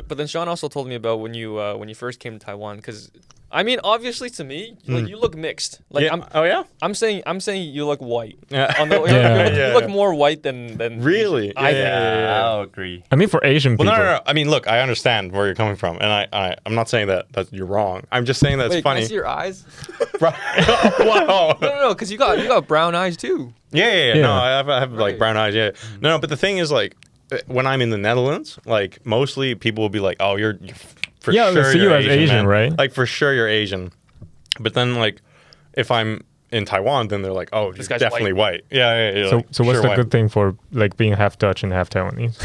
but then Sean also told me about when you first came to Taiwan, because I mean, obviously to me, like you look mixed. Like yeah. I'm saying you look white. Yeah. You look more white than really. Asian. I'll agree. I mean, for Asian people. No. I mean, look, I understand where you're coming from, and I'm not saying that you're wrong. I'm just saying that's funny. Can I see your eyes? Wow. No, because you got brown eyes too. Yeah. No, I have like brown eyes. Yeah. No, but the thing is, like, when I'm in the Netherlands, like, mostly people will be like, "Oh, you're for sure they see you as Asian, man. right? Like, for sure you're Asian." But then, like, if I'm in Taiwan, then they're like, "Oh, This you're guy's definitely white." Yeah. So, like, so what's sure the white. good thing for like being half Dutch and half Taiwanese?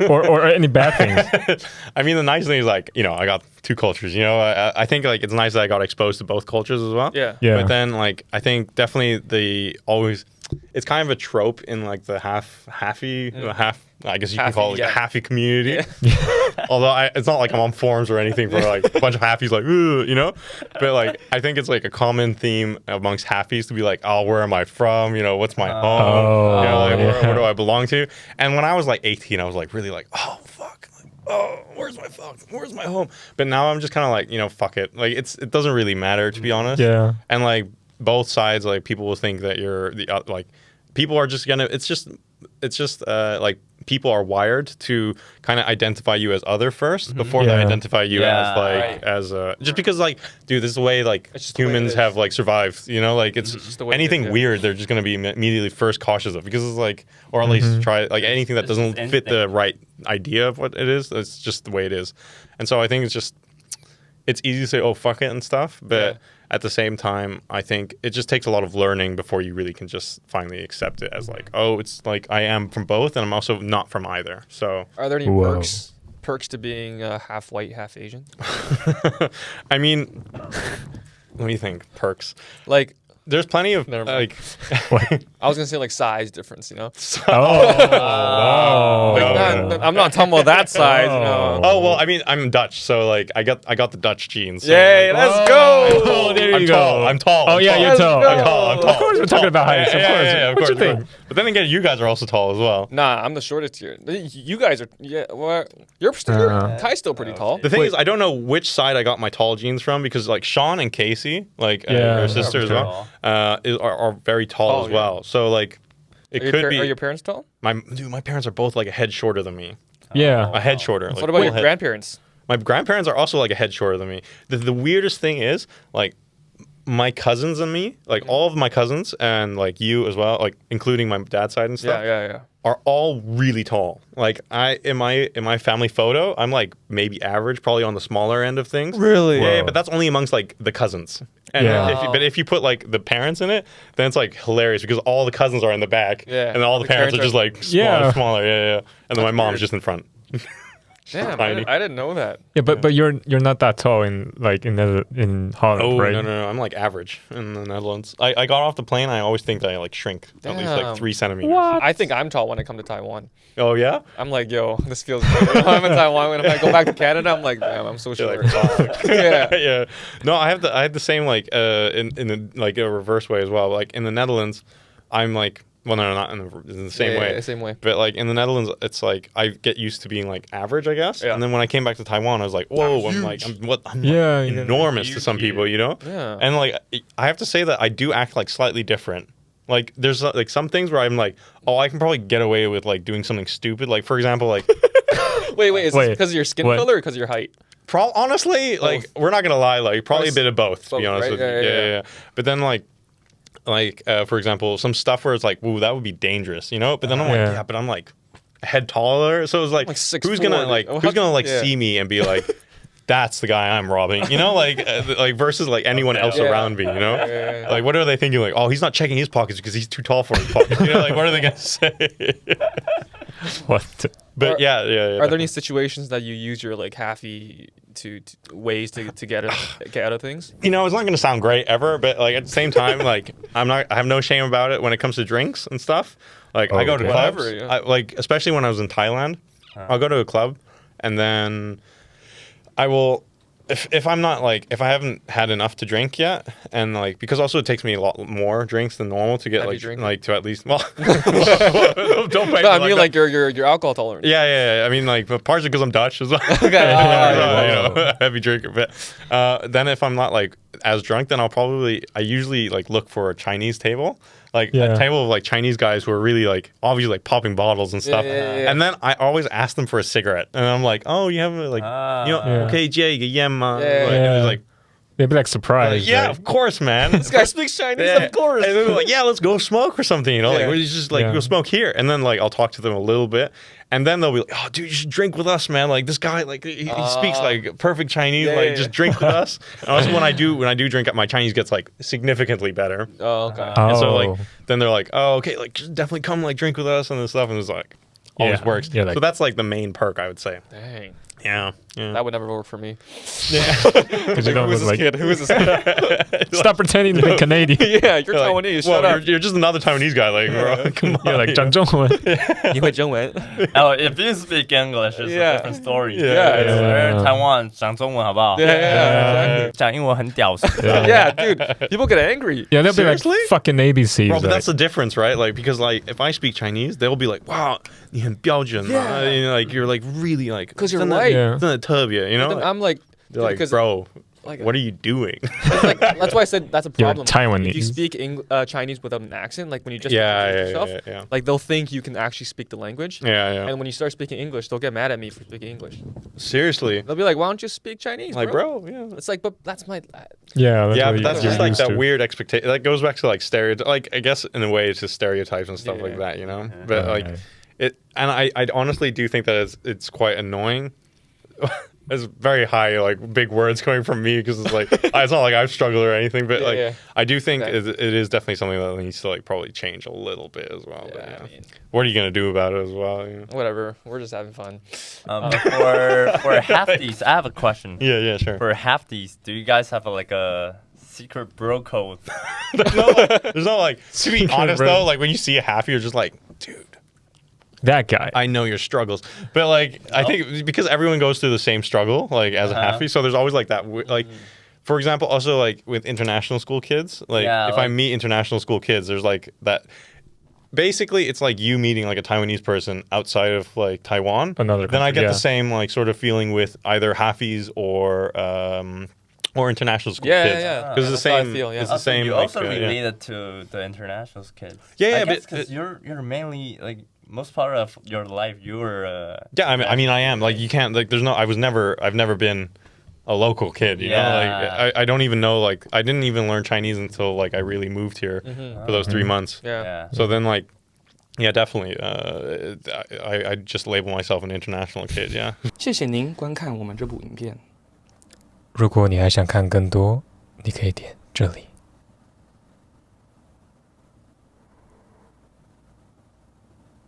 or any bad things? I mean, the nice thing is, like, you know, I got two cultures. You know, I think, like, it's nice that I got exposed to both cultures as well. Yeah. Yeah. But then, like, I think definitely it's kind of a trope in, like, the half, I guess you can call it like a halfy community. Yeah. Although it's not like I'm on forums or anything for like a bunch of halfies, like, ooh, you know. But like, I think it's like a common theme amongst halfies to be like, oh, where am I from? You know, what's my home? You know, like, where do I belong to? And when I was like 18, I was like really like, oh fuck. Oh, where's my home? But now I'm just kind of like, you know, fuck it. Like, it doesn't really matter, to be honest. Yeah. And like both sides, like, people will think that you're like, people are just gonna. It's just like, people are wired to kind of identify you as other first before they identify you as like as just because, like, dude, this is the way like humans have like survived, you know, like it's just anything weird they're just going to be immediately first cautious of, because it's like, or at least try like anything that doesn't fit the right idea of what it is. It's just the way it is. And so I think it's easy to say, oh, fuck it and stuff, but at the same time, I think it just takes a lot of learning before you really can just finally accept it as like, oh, it's like I am from both, and I'm also not from either. So, are there any perks to being half white, half Asian? I mean, let me think. Perks. Like, there's plenty of like. I was gonna say like size difference, you know. I'm not talking about that size. No. Oh well, I mean, I'm Dutch, so like I got the Dutch genes. So Yay, let's go! Oh, there you go. I'm tall. Oh yeah, you're tall. I'm tall. Of course, we're talking about heights. Yeah, of course. What you think? But then again, you guys are also tall as well. Nah, I'm the shortest here. You guys are. Yeah, well, you're Kai's still pretty tall. The thing is, I don't know which side I got my tall genes from, because like Sean and Casey, like her sister as well, are very tall as well. So like, it could be. Are your parents tall? My parents are both like a head shorter than me. Yeah, a head shorter. Like, what about your grandparents? My grandparents are also like a head shorter than me. The weirdest thing is, like, my cousins and me, like all of my cousins and like you as well, like including my dad's side and stuff, are all really tall. Like in my family photo, I'm like maybe average, probably on the smaller end of things. Really? Yeah, but that's only amongst like the cousins. And if you put like the parents in it, then it's like hilarious, because all the cousins are in the back, and all the parents are just like smaller. Yeah. And then my mom's just in front. Damn, I didn't know that. Yeah, but you're not that tall in Holland, right? No, I'm like average in the Netherlands. I got off the plane, I always think that I like shrink at least like 3 centimeters. What? I think I'm tall when I come to Taiwan. Oh yeah? I'm like, yo, this feels good. I'm in Taiwan. When I go back to Canada, I'm like, damn, I'm so short. Like, yeah. No, I had the same like in the like a reverse way as well. Like in the Netherlands, I'm like, well, no, not in the same way. Yeah, same way. But like in the Netherlands, it's like I get used to being like average, I guess. Yeah. And then when I came back to Taiwan, I was like, whoa, I'm like enormous to some people, you know? Yeah. And like I have to say that I do act like slightly different. Like there's like some things where I'm like, oh, I can probably get away with like doing something stupid. Like for example, like wait, is this because of your skin color or because of your height? Honestly, like we're not gonna lie, like probably a bit of both, to be honest with you. Yeah. But then like for example, some stuff where it's like, ooh, that would be dangerous, you know? But then I'm like, but I'm like a head taller, so it's like who's gonna see me and be like, that's the guy I'm robbing, you know? Like versus like anyone else around me, you know? Like what are they thinking? Like, oh, he's not checking his pockets because he's too tall for his pockets. You know, like what are they gonna say? What? But yeah. Are there any situations that you use your like halfy to ways to get out of things? You know, it's not going to sound great ever, but like at the same time, like I have no shame about it when it comes to drinks and stuff. Like I go to clubs, like especially when I was in Thailand, I'll go to a club and then I will if I'm not like if I haven't had enough to drink yet, and like because also it takes me a lot more drinks than normal to get like to at least don't pay No, I mean like your alcohol tolerance. Yeah. I mean like partially because I'm Dutch as well. Okay. Heavy drinker. But then if I'm not like as drunk, then I usually like look for a Chinese table. Like a table of like Chinese guys who are really like obviously like popping bottles and stuff. Yeah. And then I always ask them for a cigarette. And I'm like, oh, you have like, okay, Jay, yam. Like, they'd be like surprised. Yeah, right? of course, man. This guy speaks Chinese, of course. And then they're like, yeah, let's go smoke or something, you know? Like, we just like go smoke here. And then like I'll talk to them a little bit. And then they'll be like, oh, dude, you should drink with us, man. Like this guy, like he speaks like perfect Chinese. Just drink with us. And also when I do drink, my Chinese gets like significantly better. Oh, okay. And so like then they're like, oh, okay, like just definitely come like drink with us and this stuff. And it's like always works. Yeah, like, so that's like the main perk, I would say. Dang. Yeah. That would never work for me. Yeah. Because you Who is this kid? Who is this kid? Stop pretending to be Canadian. Yeah, you're Taiwanese. Shut up. You're just another Taiwanese guy. Like, bro, come on. You're like 讲中文。你会中文？ Oh, if you speak English, it's a different story. Yeah. Taiwan 讲中文好不好？ Yeah. 讲英文很屌丝。 Yeah, dude. People get angry. Yeah, they'll be like Seriously? fucking ABCs. Bro, but right? that's the difference, right? Like, because like if I speak Chinese, they'll be like, "Wow, 你很标准." You know, like you're like really like. 'Cause you're right. 真的特别, you know. Then I'm like, they're like, because bro, like, what are you doing? like, that's why I said that's a You're problem. Taiwanese. If you speak Chinese without an accent, like when you just Yeah. like they'll think you can actually speak the language. Yeah. And when you start speaking English, they'll get mad at me for speaking English. Seriously. They'll be like, "Why don't you speak Chinese, Like, bro, yeah. It's like, but that's my. Yeah, But that's just like that weird. weird expectation. That goes back to like stereotype. Like I guess in a way it's just stereotypes and stuff like that, you know. But like it, and I honestly do think that it's quite annoying. It's very high, like big words coming from me because it's like it's not like I've struggled or anything, but I do think it is definitely something that needs to like probably change a little bit as well. But, I mean, what are you gonna do about it as well? You know? whatever. We're just having fun. For halfties, I have a question. Yeah, sure. For halfties, do you guys have like a secret bro code? There's no like. To be honest though, like when you see a half, you're just like, dude. That guy. I know your struggles, but like I think because everyone goes through the same struggle, like as a halfie, so there's always like that. Like, for example, also like with international school kids, like if I meet international school kids, there's like that. Basically, it's like you meeting like a Taiwanese person outside of like Taiwan. Another country, then I get the same like sort of feeling with either halfies or international school kids. Yeah. Because it's the That's how I same. feel, It's the same. You like, also related to the international kids. Yeah, but because you're mainly like. Most part of your life, you were. Yeah, I mean, I am. Like, you can't. Like, there's no. I've never been a local kid. You know, like I don't even know. Like, I didn't even learn Chinese until like I really moved here for those 3 months. Yeah. So then, like, yeah, definitely. I just label myself an international kid. Yeah. 谢谢您观看我们这部影片。如果你还想看更多，你可以点这里。